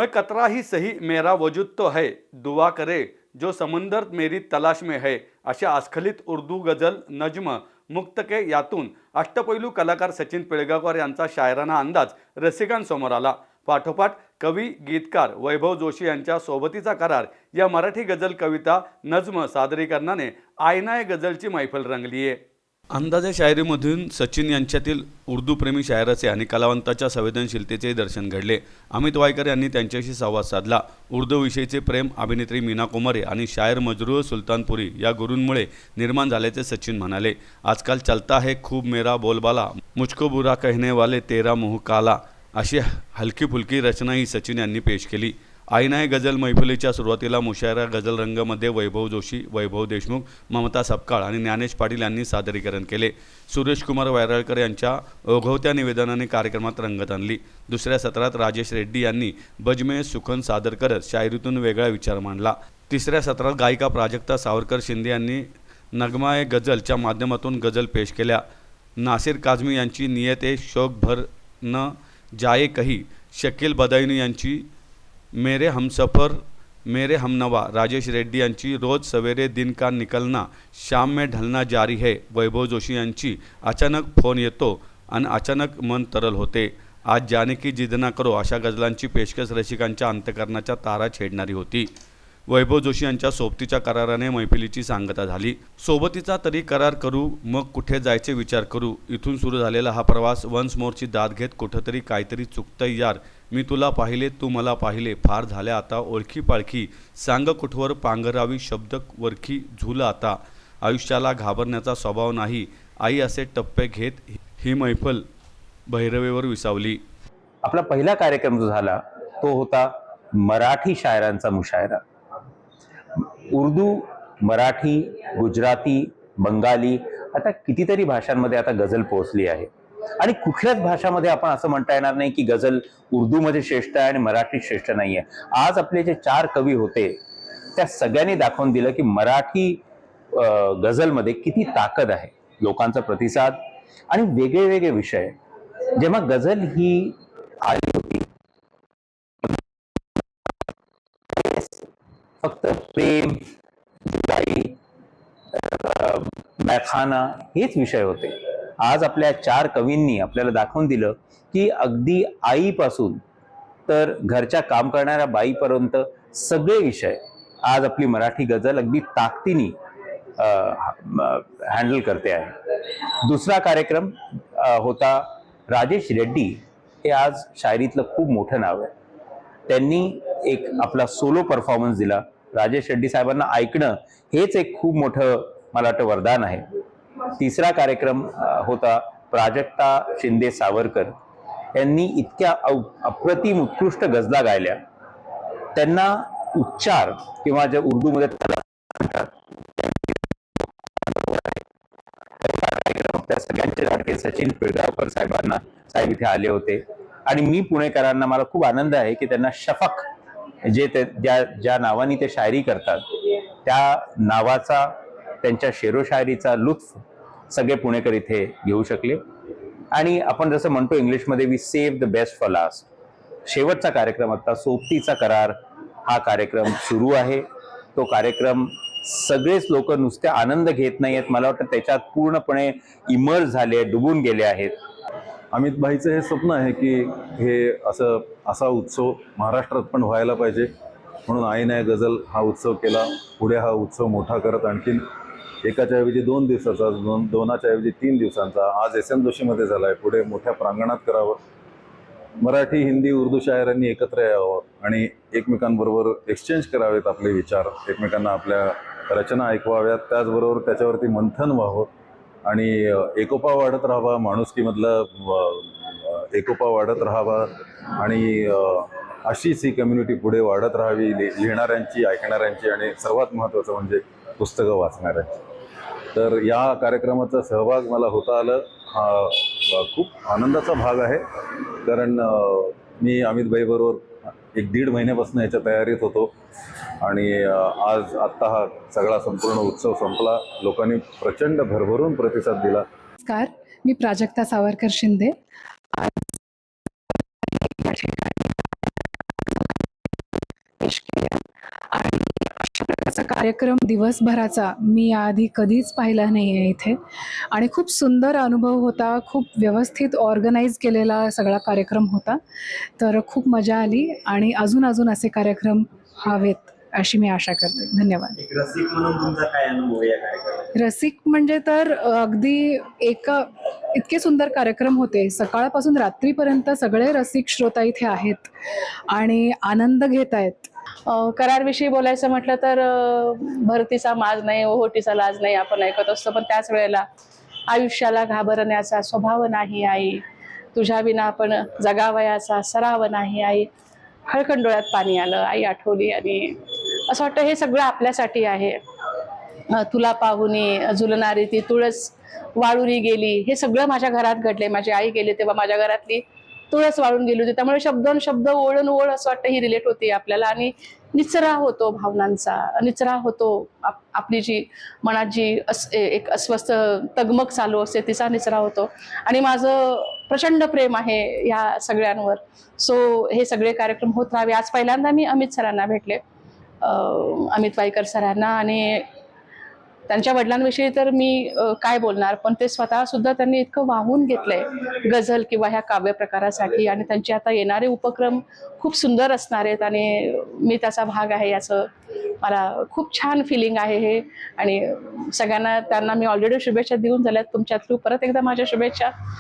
मैं कतरा ही सही मेरा वजूद तो है, दुआ करे जो समंदर मेरी तलाश में है, अशा अस्खलित उर्दू गझल नज्म मुक्तके यातून अष्टपैलू कलाकार सचिन पिळगावकर यांचा शायराना अंदाज रसिकांसमोर आला। पाठोपाठ कवी गीतकार वैभव जोशी यांच्या सोबतीचा करार या मराठी गझल कविता नज्म सादरीकरणाने आईना गझलची मैफल रंगली आहे। अंदाजे शायरीमधून सचिन यांच्यातील उर्दू प्रेमी शायराचे आणि कलावंताच्या संवेदनशीलतेचे दर्शन घडले। अमित वायकर यांनी त्यांच्याशी संवाद साधला। उर्दू विषयीचे प्रेम अभिनेत्री मीना कुमारी आणि शायर मजरूह सुलतानपुरी या गुरूंमुळे निर्माण झाल्याचे सचिन म्हणाले। आजकाल चलता है खूब मेरा बोलबाला, मुझको बुरा कहने वाले तेरा मुँह काला, अशी हलकी फुलकी रचना ही सचिन यांनी पेश केली। आईना गझल मैफिलीच्या सुरुवातीला मुशायरा गझल रंगमध्ये वैभव जोशी, वैभव देशमुख, ममता सपकाळ आणि ज्ञानेश पाटील यांनी सादरीकरण केले। सुरेश कुमार वैराळकर यांच्या ओघवत्या निवेदनाने कार्यक्रमात रंगत आणली। दुसऱ्या सत्रात राजेश रेड्डी यांनी बजमे सुखन सादर करत शायरीतून वेगळा विचार मांडला। तिसऱ्या सत्रात गायिका प्राजक्ता सावरकर शिंदे यांनी नगमाए गझलच्या माध्यमातून गझल पेश केल्या। नासिर काझमी यांची नियत ए शौक भर न जाए कही, शकील बदायूनी यांची मेरे हमसफ़र मेरे हमनवा, राजेश रेड्डी यांची रोज सवेरे दिन का निकलना शाम में ढलना जारी है, वैभव जोशी यांची अचानक फोन येतो आणि अचानक मन तरल होते, आज जाने की जिद ना करो अशा गझलांची पेशकश रसिकांच्या अंतकरणाच्या तारा छेडणारी होती। वैभव जोशी यांच्या सोबतीच्या कराराने मैफिलीची सांगता झाली। सोबतीचा तरी करार करू, मग कुठे जायचे विचार करू, इथून सुरू झालेला हा प्रवास वन्स मोरची दाद घेत कुठंतरी काहीतरी चुकतंय यार, मी तुला पाहिले तू मला पाहिले, फार झाल्या आता ओळखी पाळखी, सांग कुठवर पांघरावी शब्द वरखी झुल आता, आयुष्याला घाबरण्याचा स्वभाव नाही, आई असे टप्पे घेत ही मैफल भैरवेवर विसावली। आपला पहिला कार्यक्रम जो झाला तो होता मराठी शायरांचा मुशायरा। उर्दू, मराठी, गुजराती, बंगाली आता कितीतरी भाषांमध्ये आता गझल पोहोचली आहे आणि कुठल्याच भाषामध्ये आपण असं म्हणता येणार नाही की गझल उर्दूमध्ये श्रेष्ठ आहे आणि मराठीत श्रेष्ठ नाही आहे। आज आपले जे 4 कवी होते त्या सगळ्यांनी दाखवून दिलं की मराठी गझलमध्ये किती ताकद आहे, लोकांचा प्रतिसाद आणि वेगळे वेगळे विषय। जेव्हा गझल ही आली होती फक्त प्रेम, जुदाई, मैखाना हेच विषय होते। आज आपल्या 4 कवींनी आपल्याला दाखवून दिलं की अगदी आईपासून तर घरच्या काम करणाऱ्या बाईपर्यंत सगळे विषय आज आपली मराठी गझल अगदी ताकदीने हँडल करते आहे। दुसरा कार्यक्रम होता राजेश रेड्डी, हे आज शायरीतलं खूप मोठं नाव आहे। त्यांनी एक आपला सोलो परफॉर्मन्स दिला। राजेश रेड्डी साहेबांना ऐकणं हेच एक खूप मोठं मला वाटतं वरदान आहे। तिसरा कार्यक्रम होता प्राजक्ता शिंदे सावरकर, यांनी इतक्या अप्रतिम उत्कृष्ट गझला गायल्या, त्यांना उच्चार किंवा जे उर्दूमध्ये त्या सगळ्यांचे लाडके सचिन पिळगावकर साहेब इथे आले होते आणि मी पुणेकरांना मला खूप आनंद आहे की त्यांना शफक जे ज्या नावाने ते शायरी करतात त्या नावाचा, त्यांच्या शेरोशायरीचा लुत्फ सगळे पुणेकर इथे घेऊ शकले। आणि आपण जसं म्हणतो इंग्लिशमध्ये we save the best for last. शेवटचा कार्यक्रम आता सोबतीचा करार हा कार्यक्रम सुरू आहे। तो कार्यक्रम सगळेच लोक नुसते आनंद घेत नाहीयेत, मला वाटतं त्याच्यात पूर्णपणे इमर्ज झाले, डुबून गेले आहेत। अमित भाईचं हे स्वप्न आहे की हे असा उत्सव महाराष्ट्रात पण व्हायला पाहिजे, म्हणून आईना गझल हा उत्सव केला। पुढे हा उत्सव मोठा करत आणखीन एकाच्या ऐवजी 2 दिवसाचा, दोनाच्या ऐवजी 3 दिवसांचा आज SM जोशीमध्ये झाला आहे, पुढे मोठ्या प्रांगणात करावं। मराठी, हिंदी, उर्दू शायरांनी एकत्र यावं आणि एकमेकांबरोबर एक्सचेंज करावेत आपले विचार, एकमेकांना आपल्या रचना ऐकवाव्यात, त्याचबरोबर त्याच्यावरती मंथन व्हावं आणि एकोपा वाढत राहावा, माणुसकीमधला एकोपा वाढत राहावा आणि अशीच ही कम्युनिटी पुढे वाढत राहावी, लिहिणाऱ्यांची, ऐकणाऱ्यांची आणि सर्वात महत्त्वाचं म्हणजे पुस्तकं वाचणाऱ्यांची। तर या कार्यक्रमाचा सहभाग मला होता आलं हा खूप आनंदाचा भाग आहे, कारण मी अमित भाईबरोबर 1-1.5 महिन्यापासून याच्या तयारीत होतो आणि आत्ता हा सगळा संपूर्ण उत्सव संपला। लोकांनी प्रचंड भरभरून प्रतिसाद दिला। नमस्कार, मी प्राजक्ता सावरकर शिंदे। कार्यक्रम दिवसभराचा मी याआधी कधीच पाहिला नाही आहे इथे आणि खूप सुंदर अनुभव होता. खूप व्यवस्थित ऑर्गनाईज केलेला सगळा कार्यक्रम होता. तर खूप मजा आली आणि अजून अजून असे कार्यक्रम हवेत अशी मी आशा करते. धन्यवाद. एक रसिक म्हणून तुमचा काय अनुभव या कार्यक्रमात? रसिक म्हणजे तर अगदी इतके सुंदर कार्यक्रम होते. सकाळपासून रात्रीपर्यंत सगळे रसिक श्रोता इथे आहेत आणि आनंद घेत आहेत. करारविषयी बोलायचं म्हटलं तर भरतीचा माज नाही, ओहोटीचा लाज नाही आपण ऐकत असतो, पण त्याच वेळेला आयुष्याला घाबरण्याचा स्वभाव नाही आई, तुझ्या विना आपण जगावयाचा सराव नाही आई. खळखळ डोळ्यात पाणी आलं, आई आठवली आणि असं वाटतं हे सगळं आपल्यासाठी आहे. तुला पाहुणी झुलणारी ती तुळस वाळूनी गेली, हे सगळं माझ्या घरात घडले. माझी आई गेली तेव्हा माझ्या घरातली तुळस वाळून गेली होती. त्यामुळे शब्द ओळण ओळ असं वाटतं ही रिलेट होती आपल्याला आणि निचरा होतो भावनांचा, निचरा होतो. आपली जी मनात जी एक अस्वस्थ तगमग चालू असते तिचा निचरा होतो. आणि माझं प्रचंड प्रेम आहे या सगळ्यांवर. सो हे सगळे कार्यक्रम होत राहावे. आज पहिल्यांदा मी अमित सरांना भेटले, अमित वाईकर सरांना, आणि त्यांच्या वडिलांविषयी तर मी काय बोलणार, पण ते स्वतः सुद्धा त्यांनी इतकं वाहून घेतलंय गझल किंवा ह्या काव्य प्रकारासाठी आणि त्यांचे आता येणारे उपक्रम खूप सुंदर असणार आहेत आणि मी त्याचा भाग आहे याचं मला खूप छान फिलिंग आहे हे. आणि सगळ्यांना त्यांना मी ऑलरेडी शुभेच्छा देऊन झाल्यात. तुमच्या थ्रू परत एकदा माझ्या शुभेच्छा.